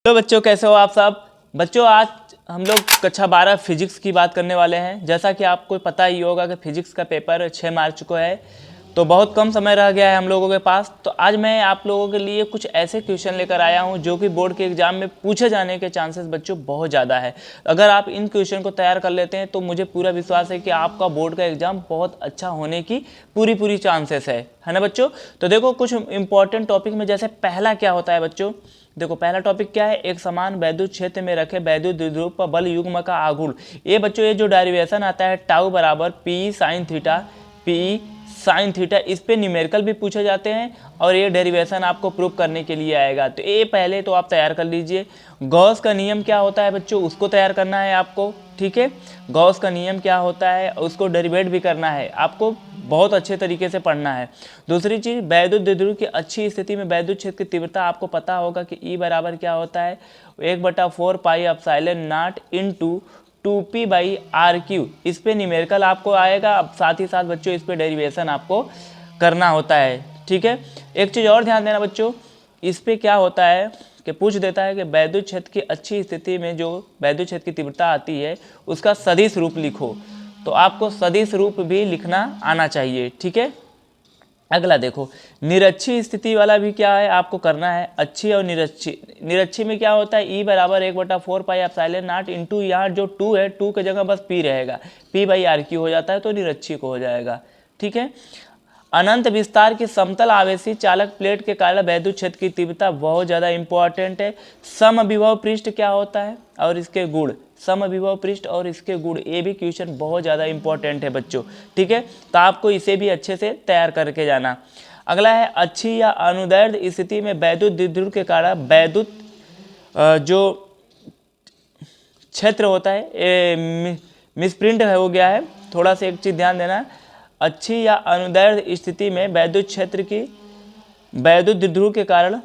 Hello बच्चों, कैसे हो आप सब। बच्चों आज हम लोग कक्षा 12 फिजिक्स की बात करने वाले हैं। जैसा कि आपको पता ही होगा कि फिजिक्स का पेपर 6 मार्च को है, तो बहुत कम समय रह गया है हम लोगों के पास। तो आज मैं आप लोगों के लिए कुछ ऐसे क्वेश्चन लेकर आया हूं जो कि बोर्ड के एग्जाम में पूछे जाने के चांसेस बच्चों बहुत ज़्यादा है। अगर आप इन क्वेश्चन को तैयार कर लेते हैं तो मुझे पूरा विश्वास है कि आपका बोर्ड का एग्जाम बहुत अच्छा होने की पूरी चांसेस है ना बच्चों। तो देखो कुछ इंपॉर्टेंट टॉपिक में, जैसे पहला क्या होता है बच्चों। देखो पहला टॉपिक क्या है, एक समान वैद्युत क्षेत्र में रखे वैद्युत द्विध्रुव पर बल युग्म का आघूर्ण। ये बच्चों ये जो डेरिवेशन आता है टाउ बराबर P sine theta, P sine theta, इस पे न्यूमेरिकल भी पूछे जाते हैं और ये डेरिवेशन आपको प्रूव करने के लिए आएगा। तो ये पहले तो आप तैयार कर लीजिए। गॉस का नियम क्या होता है बच्चों, उसको तैयार करना है आपको, ठीक है। गॉस का नियम क्या होता है उसको डेरिवेट भी करना है आपको, बहुत अच्छे तरीके से पढ़ना है। दूसरी चीज़, वैद्युत द्विध्रुव की अच्छी स्थिति में वैद्युत क्षेत्र की तीव्रता आपको पता होगा कि ई बराबर क्या होता है, 1/4 pi epsilon not into 2p/r⁵। इस पे न्यूमेरिकल आपको आएगा। अब साथ ही साथ बच्चों इस पे डेरिवेशन आपको करना होता है, ठीक है। एक चीज़ और ध्यान देना बच्चों, इस पे क्या होता है कि पूछ देता है कि वैद्युत क्षेत्र की अच्छी स्थिति में जो वैद्युत क्षेत्र की तीव्रता आती है उसका सदिश रूप लिखो। तो आपको सदिश रूप भी लिखना आना चाहिए, ठीक है। अगला देखो, निरक्षी स्थिति वाला भी क्या है आपको करना है, अच्छी और निरक्षी। निरक्षी में क्या होता है, ई बराबर 1/4 पाई एप्सिलॉन नॉट इंटू, यहाँ जो 2 है 2 की जगह बस पी रहेगा, p/r⁵ हो जाता है तो निरक्षी को हो जाएगा, ठीक है। अनंत विस्तार की समतल आवेशी चालक प्लेट के कारण वैद्युत क्षेत्र की तीव्रता बहुत ज़्यादा इंपॉर्टेंट है। समविभव पृष्ठ क्या होता है और इसके गुण, समविभव पृष्ठ और इसके गुण, ये भी क्वेश्चन बहुत ज़्यादा इंपॉर्टेंट है बच्चों, ठीक है। तो आपको इसे भी अच्छे से तैयार करके जाना। अगला है, अच्छी या अनुदैर्ध्य स्थिति में वैद्युत द्विध्रुव के कारण वैद्युत जो क्षेत्र होता है ये मिसप्रिंट हो गया है, थोड़ा सा एक चीज़ ध्यान देना। अच्छी या अनुदैर्ध्य स्थिति में वैद्युत क्षेत्र की वैद्युत द्विध्रुव के कारण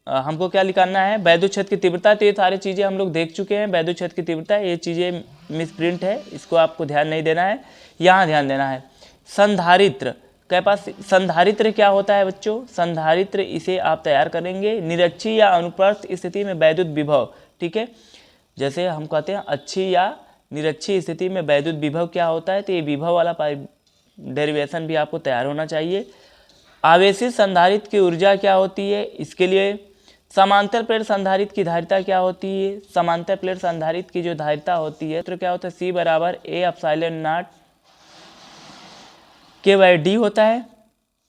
हमको क्या लिखना है, वैद्युत क्षेत्र की तीव्रता। तो ये सारी चीज़ें हम लोग देख चुके हैं, वैद्युत क्षेत्र की तीव्रता, ये चीज़ें मिसप्रिंट है, इसको आपको ध्यान नहीं देना है, यहाँ ध्यान देना है। संधारित्र के पास, संधारित्र क्या होता है बच्चों, संधारित्र इसे आप तैयार करेंगे। निरक्षी या अनुप्रस्थ स्थिति में वैद्युत विभव, ठीक है। जैसे हम कहते हैं अच्छी या निरक्षी स्थिति में वैद्युत विभव क्या होता है, तो ये विभव वाला डेरिवेशन भी आपको तैयार होना चाहिए। आवेशित संधारित्र की ऊर्जा क्या होती है, इसके लिए समांतर प्लेट संधारित्र की धारिता क्या होती है, समांतर प्लेट संधारित्र की जो धारिता होती है तो क्या होता है, C बराबर A एप्सिलॉन नॉट K/D होता है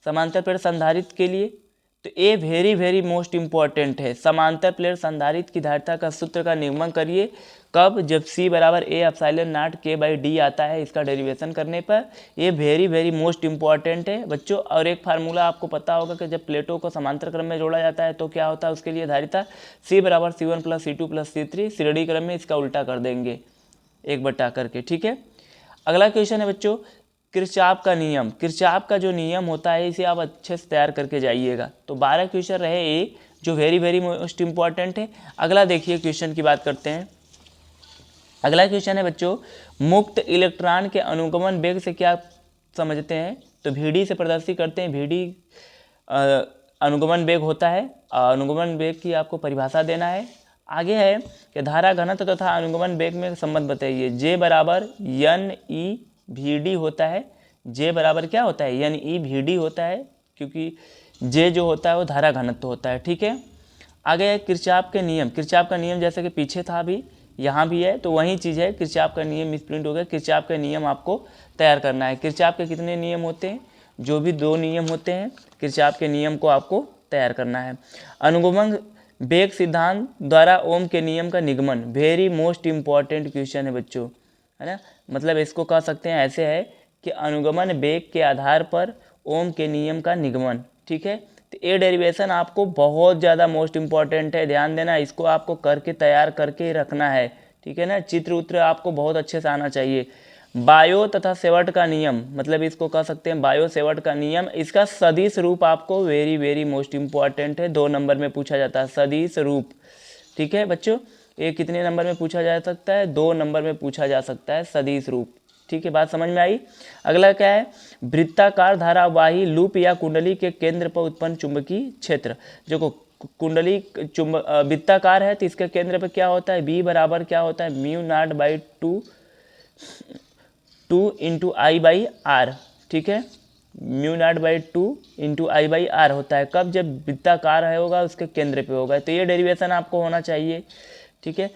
समांतर प्लेट संधारित्र के लिए। तो ये वेरी मोस्ट इंपॉर्टेंट है। समांतर प्लेट संधारित्र की धारिता का सूत्र का निगमन करिए कब, जब C बराबर A एप्सिलॉन नॉट K/D आता है, इसका डेरिवेशन करने पर। ये वेरी मोस्ट इंपॉर्टेंट है बच्चों। और एक फार्मूला आपको पता होगा कि जब प्लेटों को समांतर क्रम में जोड़ा जाता है तो क्या होता है, उसके लिए धारिता C बराबर C1 + C2 + C3, श्रेणी क्रम में इसका उल्टा कर देंगे 1/, करके, ठीक है। अगला क्वेश्चन है बच्चों, किरचॉफ का नियम। किरचॉफ का जो नियम होता है इसे आप अच्छे से तैयार करके जाइएगा। तो 12 क्वेश्चन रहे ये जो वेरी मोस्ट इंपॉर्टेंट है। अगला देखिए क्वेश्चन की बात करते हैं। अगला क्वेश्चन है बच्चों, मुक्त इलेक्ट्रॉन के अनुगमन वेग से क्या समझते हैं, तो VD से प्रदर्शित करते हैं। VD अनुगमन वेग होता है, अनुगमन वेग की आपको परिभाषा देना है। आगे है कि धारा घनत्व तथा अनुगमन वेग में संबंध बताइए। J बराबर NE/VD होता है। J बराबर क्या होता है, NE/VD होता है, क्योंकि J जो होता है वो धारा घनत्व होता है, ठीक है। आगे है किरचॉफ के नियम। किरचॉफ का नियम जैसे कि पीछे था भी यहाँ भी है, तो वही चीज़ है, किरचॉफ का नियम मिसप्रिंट हो गया। किरचॉफ के नियम आपको तैयार करना है। किरचॉफ के कितने नियम होते हैं, जो भी 2 नियम होते हैं, किरचॉफ के नियम को आपको तैयार करना है। अनुगमन वेग सिद्धांत द्वारा ओम के नियम का निगमन, वेरी मोस्ट इंपॉर्टेंट क्वेश्चन है बच्चों, है ना। मतलब इसको कह सकते हैं ऐसे है कि अनुगमन वेग के आधार पर ओम के नियम का निगमन, ठीक है। तो ये डेरिवेशन आपको बहुत ज़्यादा मोस्ट इंपॉर्टेंट है, ध्यान देना, इसको आपको करके तैयार करके रखना है, ठीक है ना। चित्र उत्र आपको बहुत अच्छे से आना चाहिए। बायो तथा सेवर्ट का नियम, मतलब इसको कह सकते हैं बायो सेवर्ट का नियम, इसका सदिश रूप आपको वेरी मोस्ट इंपॉर्टेंट है, 2 नंबर में पूछा जाता है सदिश रूप, ठीक है बच्चों। ये कितने नंबर में पूछा जा सकता है, 2 नंबर में पूछा जा सकता है सदिश रूप, ठीक है। बात समझ में आई। अगला क्या है, वृत्ताकार धारावाही लूप या कुंडली के केंद्र पर उत्पन्न चुंबकीय क्षेत्र। जो कुंडली वृत्ताकार है तो इसके केंद्र पे क्या होता है, बी बराबर क्या होता है, mu naught by 2 into I by R. ठीक है, mu naught by 2 into I by R होता है कब, जब वृत्ताकार है होगा उसके केंद्र पे होगा। तो ये डेरिवेशन आपको होना चाहिए। ठीक है,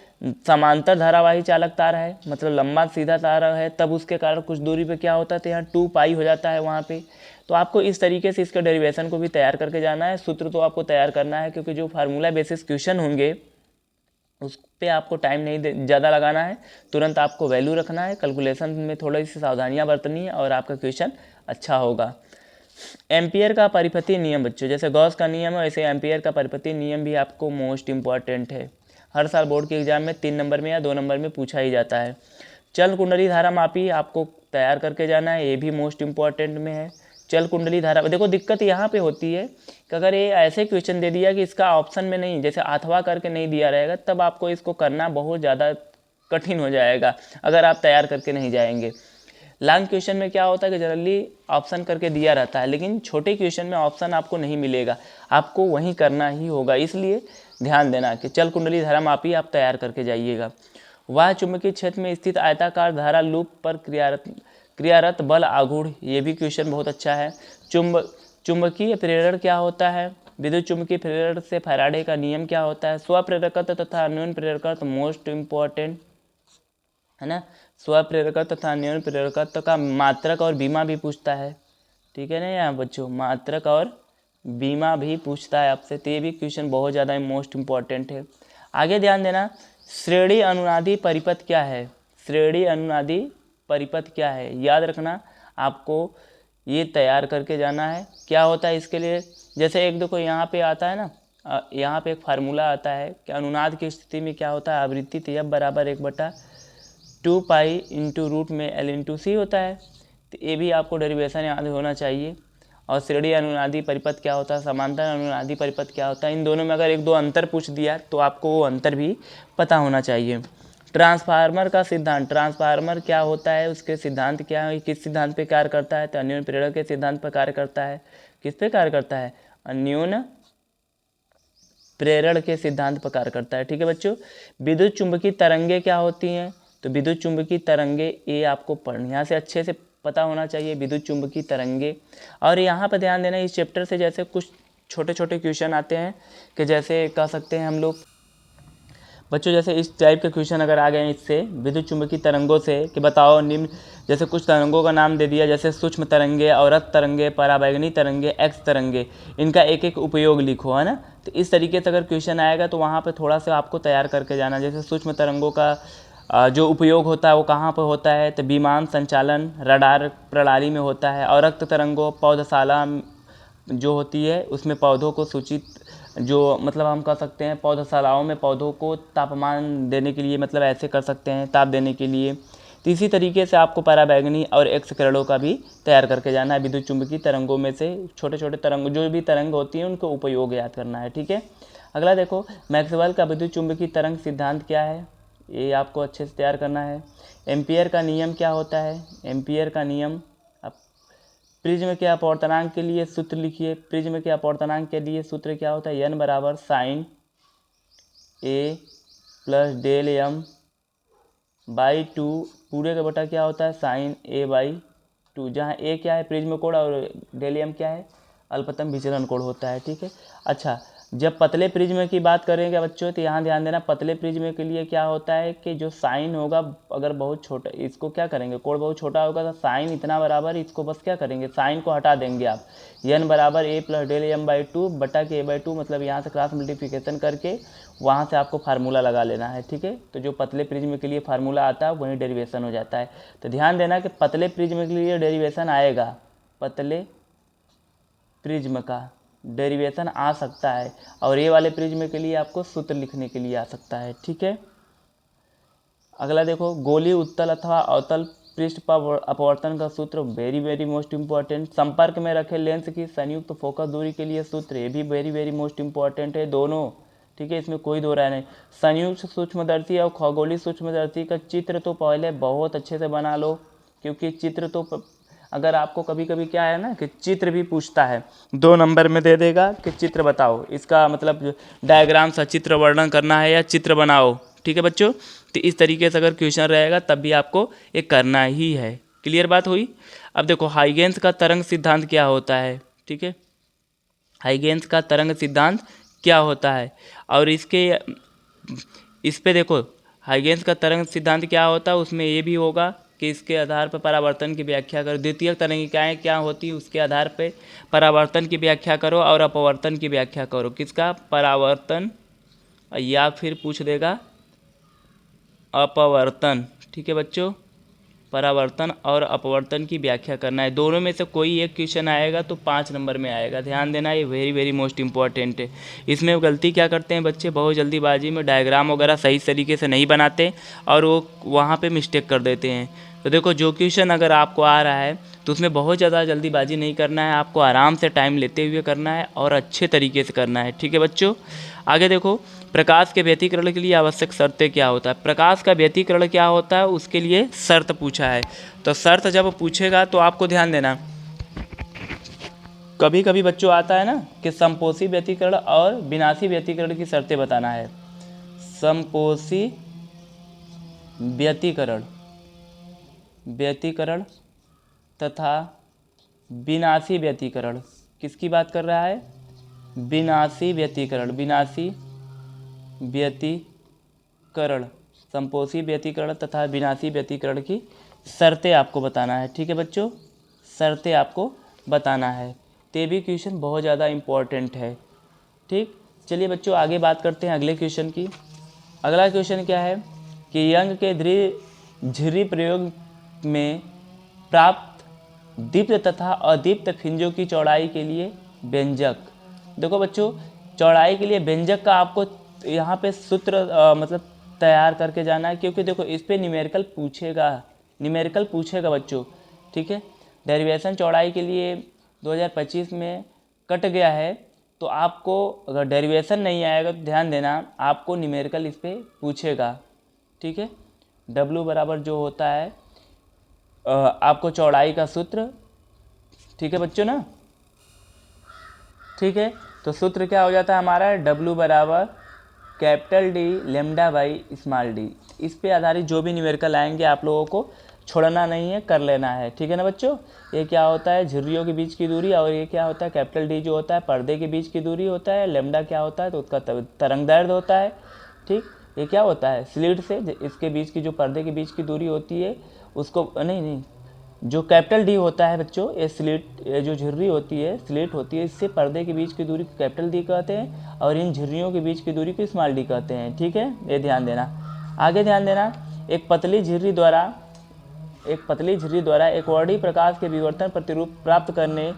समांतर धारावाही चालक तार है, मतलब लंबा सीधा तार है, तब उसके कारण कुछ दूरी पे क्या होता है, तो यहाँ 2 पाई हो जाता है वहाँ पे। तो आपको इस तरीके से इसका डेरिवेशन को भी तैयार करके जाना है। सूत्र तो आपको तैयार करना है, क्योंकि जो फार्मूला बेसिस क्वेश्चन होंगे उस पे आपको टाइम नहीं ज़्यादा लगाना है, तुरंत आपको वैल्यू रखना है, कैलकुलेशन में थोड़ी सी सावधानियाँ बरतनी है और आपका क्वेश्चन अच्छा होगा। एम्पियर का परिपथीय नियम बच्चों, जैसे गॉस का नियम है वैसे एम्पियर का परिपथीय नियम भी आपको मोस्ट इंपॉर्टेंट है। हर साल बोर्ड के एग्जाम में 3 नंबर में या 2 नंबर में पूछा ही जाता है। चल कुंडली धारा मापी आपको तैयार करके जाना है, ये भी मोस्ट इंपॉर्टेंट में है। चल कुंडली धारा, देखो दिक्कत यहाँ पे होती है कि अगर ये ऐसे क्वेश्चन दे दिया कि इसका ऑप्शन में नहीं, जैसे अथवा करके नहीं दिया रहेगा, तब आपको इसको करना बहुत ज़्यादा कठिन हो जाएगा अगर आप तैयार करके नहीं जाएंगे। लॉन्ग क्वेश्चन में क्या होता है कि जनरली ऑप्शन करके दिया रहता है, लेकिन छोटे क्वेश्चन में ऑप्शन आपको नहीं मिलेगा, आपको वहीं करना ही होगा। इसलिए ध्यान देना कि चल कुंडली धारा मापी आप तैयार करके जाइएगा। वह चुंबकीय क्षेत्र में स्थित आयताकार धारा लूप पर क्रियारत बल आघूर्ण, ये भी क्वेश्चन बहुत अच्छा है। चुंबकीय प्रेरण क्या होता है, विद्युत चुंबकीय प्रेरण से फैराडे का नियम क्या होता है, स्वप्रेरकत्व तथा अन्योन्य प्रेरकत्व मोस्ट इम्पॉर्टेंट है ना। स्वप्रेरकत्व तथा अन्योन्य प्रेरकत्व का मात्रक और बीमा भी पूछता है। ठीक है ना यहाँ बच्चों, मात्रक और बीमा भी पूछता है आपसे, तो ये भी क्वेश्चन बहुत ज़्यादा मोस्ट इम्पॉर्टेंट है। आगे ध्यान देना, श्रेणी अनुनादी परिपथ क्या है, श्रेणी अनुनादी परिपथ क्या है, याद रखना आपको ये तैयार करके जाना है। क्या होता है इसके लिए, जैसे एक देखो यहाँ पे आता है ना, यहाँ पे एक फार्मूला आता है कि अनुनाद की स्थिति में क्या होता है, आवृत्ति तयब बराबर 1/2 पाई इंटू रूट में एल इंटू सी होता है। तो ये भी आपको डेरिवेशन याद होना चाहिए। और श्रेणी अनुनादी परिपथ क्या होता है, समांतर अनुनादी परिपथ क्या होता है, इन दोनों में अगर 1-2 अंतर पूछ दिया तो आपको वो अंतर भी पता होना चाहिए। ट्रांसफार्मर का सिद्धांत, ट्रांसफार्मर क्या होता है, उसके सिद्धांत क्या है, किस सिद्धांत पे कार्य करता है, तो अन्योन्य प्रेरण के सिद्धांत पर कार्य करता है। किस पे कार्य करता है, अन्योन्य प्रेरण के सिद्धांत पर कार्य करता है। ठीक है बच्चों, विद्युत चुंबकीय तरंगे क्या होती हैं, तो विद्युत चुंबकीय तरंगे ये आपको बढ़िया से अच्छे से पता होना चाहिए, विद्युत चुंबकीय तरंगे। और यहाँ पर ध्यान देना, इस चैप्टर से जैसे कुछ छोटे छोटे क्वेश्चन आते हैं कि जैसे कह सकते हैं हम लोग बच्चों, जैसे इस टाइप के क्वेश्चन अगर आ गए हैं इससे विद्युत चुंबकीय तरंगों से कि बताओ निम्न, जैसे कुछ तरंगों का नाम दे दिया, जैसे सूक्ष्म तरंगे, अवरक्त तरंगे, पराबैंगनी तरंगे, एक्स तरंगे, इनका एक एक उपयोग लिखो, है ना। तो इस तरीके से अगर क्वेश्चन आएगा तो वहाँ पर थोड़ा सा आपको तैयार करके जाना। जैसे सूक्ष्म तरंगों का जो उपयोग होता है वो कहाँ पर होता है, तो विमान संचालन रडार प्रणाली में होता है। अवरक्त तरंगों पौधशाला जो होती है उसमें पौधों को सूचित, जो मतलब हम कह सकते हैं पौधशालाओं में पौधों को तापमान देने के लिए, मतलब ऐसे कर सकते हैं ताप देने के लिए। तो इसी तरीके से आपको पराबैंगनी और एक्स किरणों का भी तैयार करके जाना है। विद्युत चुंबकीय तरंगों में से छोटे छोटे तरंग, जो भी तरंग होती हैं उनको उपयोग याद करना है। ठीक है, अगला देखो, मैक्सवेल का विद्युत चुंबकीय तरंग सिद्धांत क्या है, ये आपको अच्छे से तैयार करना है। एम्पियर का नियम क्या होता है, एम्पियर का नियम। प्रिज्म के अपवर्तनांक के लिए सूत्र लिखिए, प्रिज्म के अपवर्तनांक के लिए सूत्र क्या होता है, n बराबर sine A plus del M by 2 पूरे का बटा क्या होता है साइन ए बाई 2, जहाँ ए क्या है प्रिज्म कोण और डेल एम क्या है अल्पतम विचलन कोण होता है। ठीक है, अच्छा जब पतले प्रिज्म की बात करेंगे बच्चों तो यहाँ ध्यान देना, पतले प्रिज्म के लिए क्या होता है कि जो साइन होगा अगर बहुत छोटा, इसको क्या करेंगे, कोण बहुत छोटा होगा तो साइन इतना बराबर, इसको बस क्या करेंगे साइन को हटा देंगे आप, n बराबर ए प्लस डेल एम बाई 2 बटा के a/2, मतलब यहाँ से क्रॉस मल्टीप्लिकेशन करके वहाँ से आपको फार्मूला लगा लेना है। ठीक है, तो जो पतले प्रिज्म के लिए फार्मूला आता है वहीं डेरिवेशन हो जाता है। तो ध्यान देना कि पतले प्रिज्म के लिए डेरिवेशन आएगा, पतले प्रिज्म का डेरिवेशन आ सकता है, और ये वाले प्रिज्म के लिए आपको सूत्र लिखने के लिए आ सकता है। ठीक है, अगला देखो, गोलीय उत्तल अथवा अवतल पृष्ठ पर अपवर्तन का सूत्र, वेरी वेरी मोस्ट इंपॉर्टेंट। संपर्क में रखे लेंस की संयुक्त फोकस दूरी के लिए सूत्र, ये भी वेरी वेरी मोस्ट इंपॉर्टेंट है दोनों। ठीक है, इसमें कोई दो राय नहीं। संयुक्त सूक्ष्मदर्शी और खगोलीय सूक्ष्मदर्शी का चित्र तो पहले बहुत अच्छे से बना लो, क्योंकि चित्र तो अगर आपको कभी कभी क्या है ना कि चित्र भी पूछता है, 2 नंबर में दे देगा कि चित्र बताओ, इसका मतलब डायग्राम सा चित्र वर्णन करना है या चित्र बनाओ। ठीक है बच्चों, तो इस तरीके से अगर क्वेश्चन रहेगा तब भी आपको ये करना ही है। क्लियर बात हुई। अब देखो हाइगेंस का तरंग सिद्धांत क्या होता है। ठीक है, हाइगेंस का तरंग सिद्धांत क्या होता है, और इस पे देखो हाइगेंस का तरंग सिद्धांत क्या होता है, उसमें ये भी होगा कि इसके आधार पर परावर्तन की व्याख्या करो। द्वितीय तरंगिकाएँ क्या होती है उसके आधार पे परावर्तन की व्याख्या करो और अपवर्तन की व्याख्या करो। किसका? परावर्तन या फिर पूछ देगा अपवर्तन। ठीक है बच्चों, परावर्तन और अपवर्तन की व्याख्या करना है। दोनों में से कोई एक क्वेश्चन आएगा तो 5 नंबर में आएगा। ध्यान देना, ये वेरी वेरी मोस्ट इंपॉर्टेंट है। इसमें गलती क्या करते हैं बच्चे, बहुत जल्दीबाजी में डायग्राम वगैरह सही तरीके से नहीं बनाते और वो वहाँ पे मिस्टेक कर देते हैं। तो देखो जो क्वेश्चन अगर आपको आ रहा है तो उसमें बहुत ज़्यादा जल्दीबाजी नहीं करना है, आपको आराम से टाइम लेते हुए करना है और अच्छे तरीके से करना है। ठीक है बच्चों, आगे देखो प्रकाश के व्यतिकरण के लिए आवश्यक शर्तें क्या होता है। प्रकाश का व्यतिकरण क्या होता है उसके लिए शर्त पूछा है। तो शर्त जब पूछेगा तो आपको ध्यान देना, कभी कभी बच्चों आता है ना कि समपोषी व्यतिकरण और विनाशी व्यतिकरण की शर्तें बताना है। समपोषी व्यतिकरण तथा विनाशी व्यतिकरण, किसकी बात कर रहा है? विनाशी व्यतिकरण, समपोषी व्यतिकरण तथा विनाशी व्यतिकरण की शर्तें आपको बताना है। ठीक है बच्चों, शर्तें आपको बताना है। ते भी क्वेश्चन बहुत ज़्यादा इम्पोर्टेंट है। ठीक, चलिए बच्चों आगे बात करते हैं अगले क्वेश्चन की। अगला क्वेश्चन क्या है कि यंग के द्विझिरी प्रयोग में प्राप्त दीप्त तथा अदीप्त फ्रिंजों की चौड़ाई के लिए व्यंजक। देखो बच्चों, चौड़ाई के लिए व्यंजक का आपको यहाँ पे सूत्र मतलब तैयार करके जाना है, क्योंकि देखो इस पे न्यूमेरिकल पूछेगा बच्चों। ठीक है, डेरिवेशन चौड़ाई के लिए 2025 में कट गया है, तो आपको अगर डेरिवेशन नहीं आएगा तो ध्यान देना आपको न्यूमेरिकल इस पे पूछेगा। ठीक है, W बराबर जो होता है आपको चौड़ाई का सूत्र। ठीक है बच्चों ना, ठीक है, तो सूत्र क्या हो जाता है हमारा, W बराबर capital D lambda by small d। इस पे आधारित जो भी न्यूमेरिकल आएंगे आप लोगों को छोड़ना नहीं है, कर लेना है। ठीक है ना बच्चों, ये क्या होता है झुर्रियों के बीच की दूरी, और ये क्या होता है कैपिटल D जो होता है पर्दे के बीच की दूरी होता है, लेमडा क्या होता है तो उसका तरंग दैर्ध्य होता है। ठीक, ये क्या होता है स्लिट से इसके बीच की जो पर्दे के बीच की दूरी होती है उसको नहीं जो कैपिटल D होता है बच्चों, ये स्लिट जो झुर्री होती है स्लिट होती है, इससे पर्दे के बीच की दूरी को कैपिटल D कहते हैं और इन झुर्रियों के बीच की दूरी को स्मॉल d कहते हैं। ठीक है, ये ध्यान देना। आगे ध्यान देना, एक पतली झुर्री द्वारा एक वर्णीय प्रकाश के विवर्तन प्रतिरूप प्राप्त करने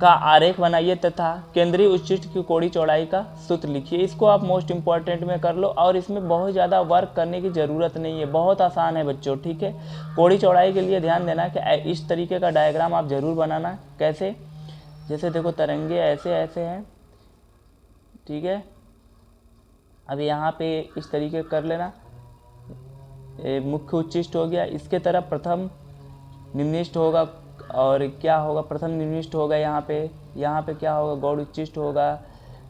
का आरेख बनाइए तथा केंद्रीय उच्चिष्ट की कोणीय चौड़ाई का सूत्र लिखिए। इसको आप मोस्ट इंपॉर्टेंट में कर लो और इसमें बहुत ज़्यादा वर्क करने की ज़रूरत नहीं है, बहुत आसान है बच्चों। ठीक है, कोणीय चौड़ाई के लिए ध्यान देना कि इस तरीके का डायग्राम आप ज़रूर बनाना। कैसे, जैसे देखो तरंगे ऐसे ऐसे हैं। ठीक है, अब यहाँ पे इस तरीके कर लेना, मुख्य उच्चिष्ट हो गया, इसके तरफ प्रथम निम्निष्ट होगा और क्या होगा प्रथम निम्निष्ट होगा, यहाँ पे क्या होगा गौड़ उच्चिष्ट होगा।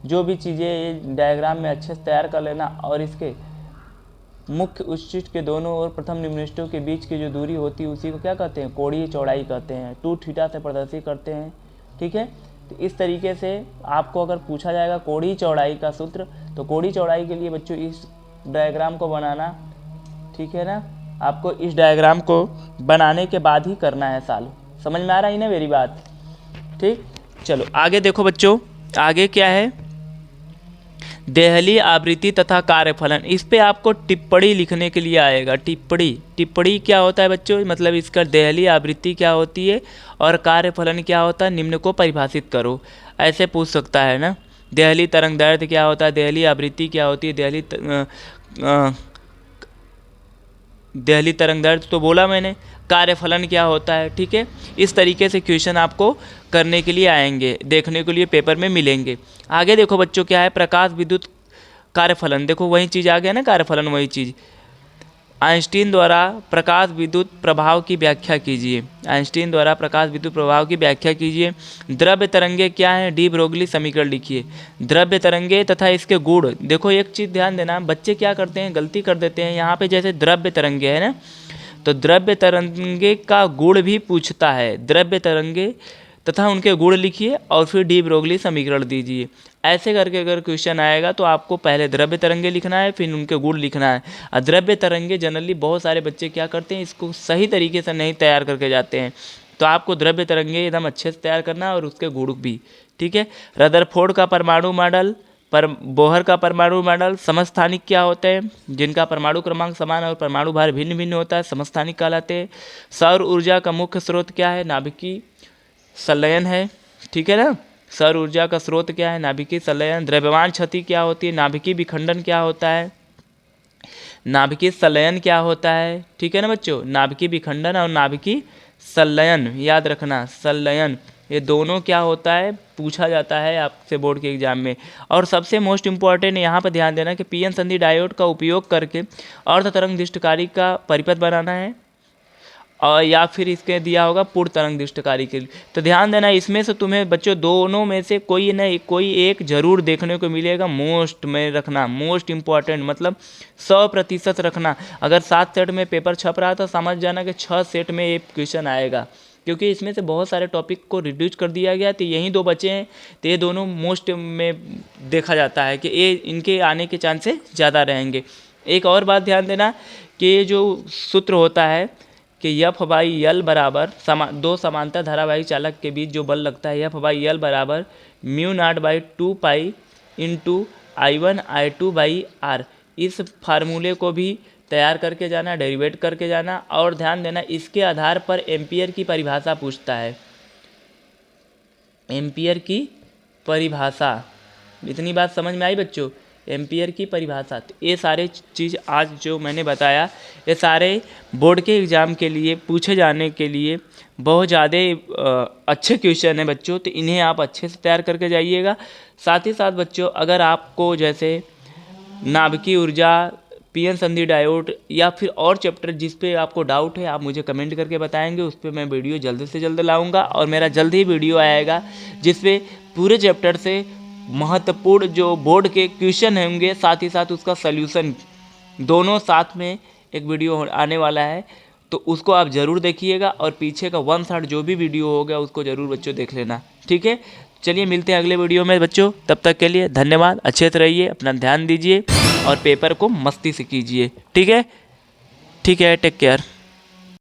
जो भी चीज़ें ये डायग्राम में अच्छे से तैयार कर लेना, और इसके मुख्य उच्चिष्ट के दोनों ओर प्रथम निम्निष्टों के बीच की जो दूरी होती है उसी को क्या कहते हैं कोणीय चौड़ाई कहते हैं, 2 थीटा से प्रदर्शित करते हैं। ठीक है, तो इस तरीके से आपको अगर पूछा जाएगा कोणीय चौड़ाई का सूत्र, तो कोणीय चौड़ाई के लिए बच्चों इस डायग्राम को बनाना। ठीक है ना, आपको इस डायग्राम को बनाने के बाद ही करना है सालो। समझ में आ रहा है ना मेरी बात? ठीक, चलो आगे देखो बच्चों, आगे क्या है देहली आवृत्ति तथा कार्यफलन। इस पे आपको टिप्पणी लिखने के लिए आएगा। टिप्पणी क्या होता है बच्चों, मतलब इसका देहली आवृत्ति क्या होती है और कार्यफलन क्या होता है, निम्न को परिभाषित करो, ऐसे पूछ सकता है ना। देहली तरंग दैर्ध्य क्या होता है, देहली आवृत्ति क्या होती है, देहली तरंग दैर्ध्य तो बोला मैंने, कार्यफलन क्या होता है। ठीक है, इस तरीके से क्वेश्चन आपको करने के लिए आएंगे, देखने के लिए पेपर में मिलेंगे। आगे देखो बच्चों क्या है प्रकाश विद्युत कार्यफलन। देखो वही चीज़ आ गया ना, कार्यफलन वही चीज़। आइंस्टीन द्वारा प्रकाश विद्युत प्रभाव की व्याख्या कीजिए। आइंस्टीन द्वारा प्रकाश विद्युत प्रभाव की व्याख्या कीजिए। द्रव्य तरंगे क्या है, डी ब्रोगली समीकरण लिखिए। द्रव्य तरंगे तथा इसके गुण, देखो एक चीज़ ध्यान देना, बच्चे क्या करते हैं, गलती कर देते हैं यहाँ पे, जैसे द्रव्य तरंगे है ना, तो द्रव्य तरंगे का गुण भी पूछता है। द्रव्य तरंगे तथा उनके गुण लिखिए और फिर डी ब्रोगली समीकरण दीजिए। ऐसे करके अगर क्वेश्चन आएगा तो आपको पहले द्रव्य तरंगे लिखना है, फिर उनके गुण लिखना है। और द्रव्य तरंगे जनरली बहुत सारे बच्चे क्या करते हैं, इसको सही तरीके से नहीं तैयार करके जाते हैं, तो आपको द्रव्य तरंगे एकदम अच्छे से तैयार करना है और उसके गुण भी, ठीक है। रदरफोर्ड का परमाणु मॉडल, बोहर का परमाणु मॉडल, समस्थानिक क्या होते हैं, जिनका परमाणु क्रमांक समान और परमाणु भार भिन्न भिन्न होता है, समस्थानिक कहलाते हैं। सौर ऊर्जा का मुख्य स्रोत क्या है, नाभिकीय संलयन है, ठीक है ना। सौर ऊर्जा का स्रोत क्या है, नाभिकीय संलयन। द्रव्यमान क्षति क्या होती है, नाभिकीय विखंडन क्या होता है, नाभिकीय संलयन क्या होता है, ठीक है ना बच्चों। नाभिकीय विखंडन और नाभिकीय संलयन याद रखना, संलयन ये दोनों क्या होता है, पूछा जाता है आपसे बोर्ड के एग्जाम में। और सबसे मोस्ट इम्पॉर्टेंट यहाँ पर ध्यान देना कि पीएन संधि डायोड का उपयोग करके अर्ध तरंग दृष्टिकारी का परिपथ बनाना है, और या फिर इसके दिया होगा पूर्ण तरंग दृष्टिकारी के लिए। तो ध्यान देना, इसमें से तुम्हें बच्चों दोनों में से कोई न कोई एक जरूर देखने को मिलेगा। मोस्ट में रखना, मोस्ट इम्पॉर्टेंट मतलब 100% रखना। अगर 7 सेट में पेपर छप रहा तो समझ जाना कि 6 सेट में एक क्वेश्चन आएगा, क्योंकि इसमें से बहुत सारे टॉपिक को रिड्यूस कर दिया गया। तो यही 2 बचे हैं, तो ये दोनों मोस्ट में देखा जाता है कि ये इनके आने के चांसेस ज़्यादा रहेंगे। एक और बात ध्यान देना कि ये जो सूत्र होता है कि F/L बराबर दो समांतर धारावाही चालक के बीच जो बल लगता है, F/L बराबर μ0/2 पाई इंटू I1 I2/R। इस फार्मूले को भी तैयार करके जाना, डेरिवेट करके जाना। और ध्यान देना, इसके आधार पर एम्पियर की परिभाषा पूछता है, एम्पियर की परिभाषा। इतनी बात समझ में आई बच्चों, एम्पियर की परिभाषा। तो ये सारे चीज़ आज जो मैंने बताया, ये सारे बोर्ड के एग्ज़ाम के लिए पूछे जाने के लिए बहुत ज़्यादा अच्छे क्वेश्चन हैं बच्चों, तो इन्हें आप अच्छे से तैयार करके जाइएगा। साथ ही साथ बच्चों, अगर आपको जैसे नाभिकीय ऊर्जा, पीएन संधि डायोड या फिर और चैप्टर जिस पे आपको डाउट है, आप मुझे कमेंट करके बताएंगे, उस पर मैं वीडियो जल्द से जल्द लाऊंगा। और मेरा जल्द ही वीडियो आएगा जिस पे पूरे चैप्टर से महत्वपूर्ण जो बोर्ड के क्वेश्चन होंगे, साथ ही साथ उसका सल्यूशन, दोनों साथ में एक वीडियो आने वाला है, तो उसको आप ज़रूर देखिएगा। और पीछे का 1 शॉट जो भी वीडियो होगा उसको ज़रूर बच्चों देख लेना, ठीक है। चलिए मिलते हैं अगले वीडियो में बच्चों, तब तक के लिए धन्यवाद। अच्छे से रहिए, अपना ध्यान दीजिए और पेपर को मस्ती से कीजिए, ठीक है। Take care.